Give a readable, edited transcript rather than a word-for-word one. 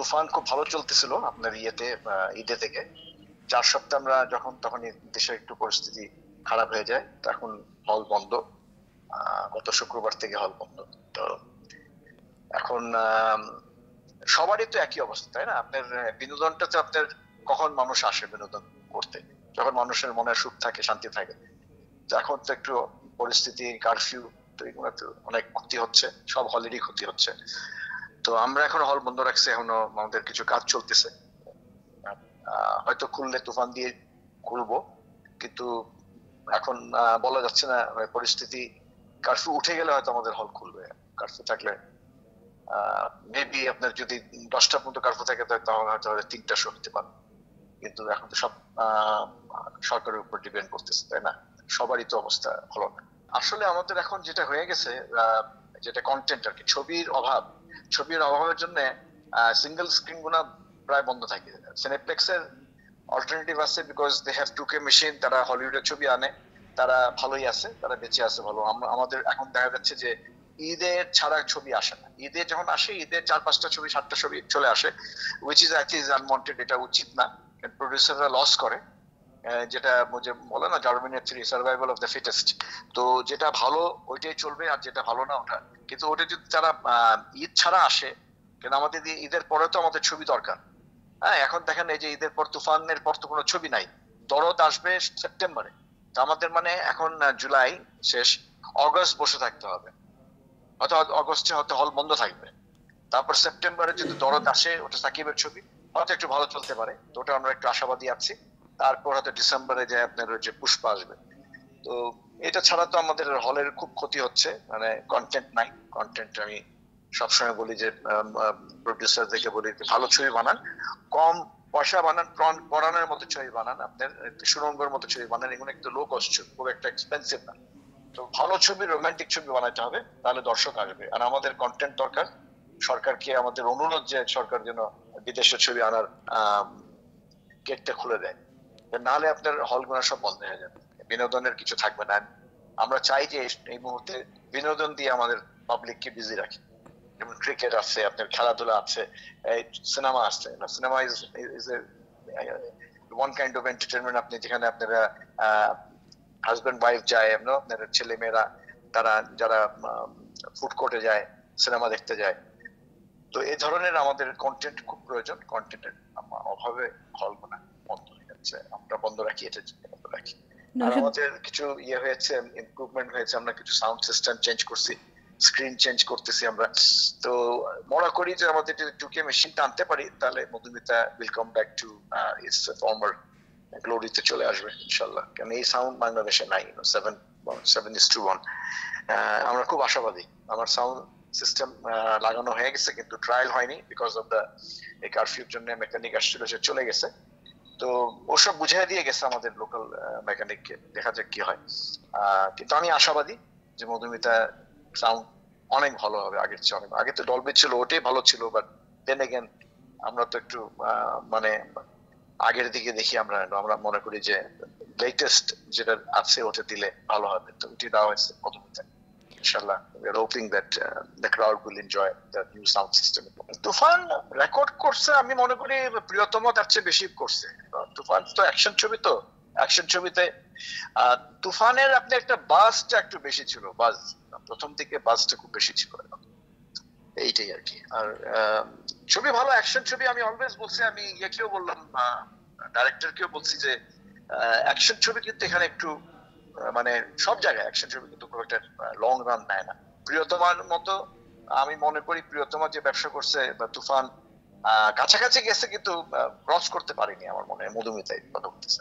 তুফান খুব ভালো চলতেছিল আপনার ঈদে থেকে 4 সপ্তাহ আমরা তখন দেশের একটু পরিস্থিতি খারাপ হয়ে যায়, তখন হল বন্ধ। গত শুক্রবার থেকে হল বন্ধ। তো এখন সবারই তো একই অবস্থা, তাই না? আপনার বিনোদনটা তো আপনার কখন মানুষ আসে বিনোদন করতে, যখন মানুষের মনে সুখ থাকে, শান্তি থাকে। তো এখন তো একটু পরিস্থিতি, কারফিউ, তো এগুলো তো অনেক ক্ষতি হচ্ছে, সব হলেরই ক্ষতি হচ্ছে। তো আমরা এখন হল বন্ধ রাখছি, এখনো আমাদের কিছু কাজ চলতেছে। হয়তো খুললে তুফান দিয়ে খুলবো, কিন্তু এখন বলা যাচ্ছে না। পরিস্থিতি, কারফিউ উঠে গেলে হয়তো আমাদের হল খুলবে। কারফিউ থাকলে মেবি আপনার যদি 10টা পর্যন্ত কারফিউ থাকে তাহলে হয়তো 3টা শো হতে পারে। কিন্তু এখন তো সব সরকারের উপর ডিপেন্ড করতেছে, তাই না? সবারই তো অবস্থা ভালো না। আসলে আমাদের এখন যেটা হয়ে গেছে, যেটা কন্টেন্ট আর কি, ছবির অভাবের জন্য সিঙ্গেল স্ক্রিন গুলা প্রায় বন্ধ থাকে। সিনেপ্লেক্সের অল্টারনেটিভ আছে, because they have 2K machine, তারা হলিউডের ছবি আনে, তারা ভালোই আছে, তারা বেঁচে আছে ভালো। আমাদের এখন দেখা যাচ্ছে যে ঈদের ছাড়া ছবি আসে না। ঈদে যখন আসে, ঈদের 4-5টা ছবি, 7টা ছবি চলে আসে, উইচ ইজ অ্যাকচুয়ালি আনওয়ান্টেড। এটা উচিত না, প্রডিউসাররা লস করে। যেটা বলে না, জার্মিনেটরি সার্ভাইভাল অফ দ্য ফিটেস্ট। তো যেটা ভালো ওইটাই চলবে, আর যেটা ভালো না ওটা। কিন্তু ওটা যদি তারা ঈদ ছাড়া আসে, কেন আমাদের ঈদের পরে তো আমাদের ছবি দরকার। হ্যাঁ, এখন দেখেন এই যে ঈদের পর, তুফানের পর তো কোনো ছবি নাই। দরদ আসবে সেপ্টেম্বরে। তো আমাদের মানে এখন জুলাই শেষ, অগস্ট বসে থাকতে হবে। হয়তো অগস্টে হয়তো হল বন্ধ থাকবে। তারপর সেপ্টেম্বরে যদি দরদ আসে, ওটা সাকিবের ছবি, হয়তো একটু ভালো চলতে পারে। তো ওটা আমরা একটু আশাবাদী আছি। তারপর হয়তো ডিসেম্বরে যে আপনার ওই যে পুষ্পা আসবে। তো এটা ছাড়া তো আমাদের হলের খুব ক্ষতি হচ্ছে, মানে কন্টেন্ট নাই। কন্টেন্ট আমি সবসময় বলি যে প্রডিউসার দেখে বলি যে ভালো ছবি বানান, কম পয়সা বানান, পড়ানোর মতো ছবি বানান, আপনার সুরঙ্গের মতো ছবি বানান। এগুলো একটু লো কস্ট ছবি, খুব একটা এক্সপেন্সিভ না। তো ভালো ছবি, রোমান্টিক ছবি বানাতে হবে, তাহলে দর্শক আসবে। আর আমাদের কন্টেন্ট দরকার। সরকারকে আমাদের অনুরোধ যে সরকার যেন বিদেশের ছবি আনার গেটটা খুলে দেয়। নাহলে আপনার হলগুলো সব বন্ধ হয়ে যাবে, বিনোদনের কিছু থাকবে না। আমরা চাই যে এই মুহূর্তে বিনোদন দিয়ে আমাদের পাবলিককে বিজি রাখি। যেমন ক্রিকেট আছে, আপনার খেলাধুলা আছে, সিনেমা আছে। Cinema is one kind of entertainment. আপনি যেখানে আপনারা হাজবেন্ড ওয়াইফ যায়, আপনার ছেলে মেয়েরা, তারা যারা ফুড কোর্টে যায়, সিনেমা দেখতে যায়। তো এই ধরনের আমাদের কন্টেন্ট খুব প্রয়োজন। কন্টেন্টের অভাবে হলগুলো বন্ধ হয়ে যাচ্ছে, আমরা বন্ধ রাখি, এটা বন্ধ রাখি। আর নওশাদ, আমাদের কিছু হয়েছে, ইমপ্রুভমেন্ট হয়েছে। আমরা কিছু সাউন্ড সিস্টেম চেঞ্জ করছি, স্ক্রিন চেঞ্জ করতেছি আমরা। তো মনে করি যে আমাদের যদি 2K মেশিনটা আনতে পারি, তাহলে Madhumita will come back to its former গ্লোরিতে চলে আসবে ইনশাল্লাহ। কারণ এই সাউন্ড বাংলাদেশে নাই, 7:1। আমরা খুব আশাবাদী। আমার সাউন্ড সিস্টেম লাগানো হয়ে গেছে, কিন্তু ট্রায়াল হয়নি, বিকজ অফ দ্য কারফিউর জন্য মেকানিক আসছিল, সে চলে গেছে। তো ওসব বুঝাই দিয়ে গেছে আমাদের লোকাল মেকানিককে, দেখা যাক কি হয়। কিন্তু আমি আশাবাদী যে মধুমিতা সাউন্ড অনেক ভালো হবে আগের চেয়ে অনেক। আগে তো ডলবি ছিল, ওটাই ভালো ছিল, বাট দেন এগেন আমরা তো একটু মানে আগের দিকে দেখি। আমরা আমরা মনে করি যে লেটেস্ট যেটা আছে ওটা দিলে ভালো হবে। তো ওটি দেওয়া হয়েছে Madhumita. Inshallah, we are hoping that the crowd will enjoy the new sound system. Toofan record করছে, আমি মনে করি প্রিয়তম তার চেয়ে বেশি করছে। তুফান তো অ্যাকশন ছবি, তো অ্যাকশন ছবিতে তুফানের আপনি একটা বাজটা একটু বেশি ছিল। বাজ প্রথম দিকে বাজটা খুব বেশি ছিল, এইটাই আর কি। আর ছবি ভালো, অ্যাকশন ছবি। আমি অলওয়েজ বলছি, আমি ইয়েকেও বললাম, ডাইরেক্টরকেও বলছি যে অ্যাকশন ছবি কিন্তু এখানে একটু মানে সব জায়গায় অ্যাকশন ছবি কিন্তু খুব একটা লং রান নেয় না। প্রিয়তমার মতো আমি মনে করি প্রিয়তমা যে ব্যবসা করছে বা তুফান কাছাকাছি গেছে, কিন্তু ক্রস করতে পারিনি আমার মনে হয় মধুমিতাই কথা বলতেছে।